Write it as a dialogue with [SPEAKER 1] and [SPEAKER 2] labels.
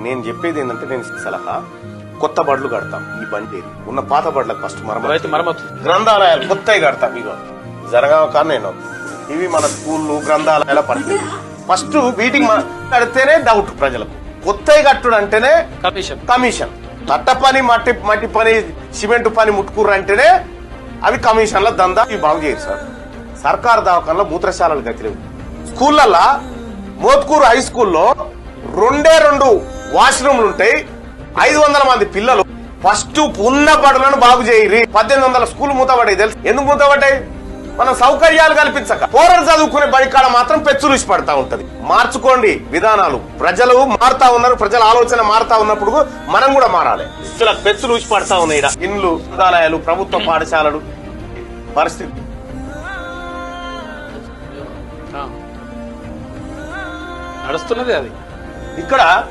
[SPEAKER 1] నేను చెప్పేది ఏంటంటే నేను సలహా కొత్త బడులు కడతాం. ఈ బండి ఉన్న పాత బడులకు ఫస్ట్ మరమ్మతు, గ్రంథాలయాలు కొత్తవి కడతాం. ఇగో జరగాక నేను ఇవి మన స్కూళ్ళు గ్రంథాలయాల పరిస్థితి ఫస్ట్ వీటికి కడితేనే డౌట్ ప్రజలకు. కొత్తవి కట్టుడు అంటేనే కమిషన్. తట్ట పని మట్టి పని సిమెంట్ పని ముట్టుకుర్రు అంటేనే అవి కమిషన్ల దందా. ఇవి బాగు చేయరు సార్. సర్కారు దవాఖానలో మూత్రశాలలు గతిలేవు. స్కూళ్ళల్లో మోత్కూరు హై స్కూల్లో 2 వాష్రూమ్లు ఉంటాయి. 500 మంది పిల్లలు. ఫస్ట్ ఉన్న బడులను బాగు చేయరి. 1800 స్కూల్ మూతపడ్డాయి. తెలుసు ఎందుకు మూతపడ్డాయి? మనం సౌకర్యాలు కల్పించక. పోరలు చదువుకునే బడికాడ మాత్రం పెచ్చులుసి పడతా ఉంటది. మార్చుకోండి విధానాలు. ప్రజలు మారుతా ఉన్నారు. ప్రజల ఆలోచన మారుతా ఉన్నప్పుడు మనం కూడా మారాలి. పెచ్చులు ఊసి పడతా ఉన్నాయి. ఇండ్లు, గ్రంథాలయాలు, ప్రభుత్వ పాఠశాలలు పరిస్థితి
[SPEAKER 2] నడుస్తున్నది అది.
[SPEAKER 1] ఇక్కడ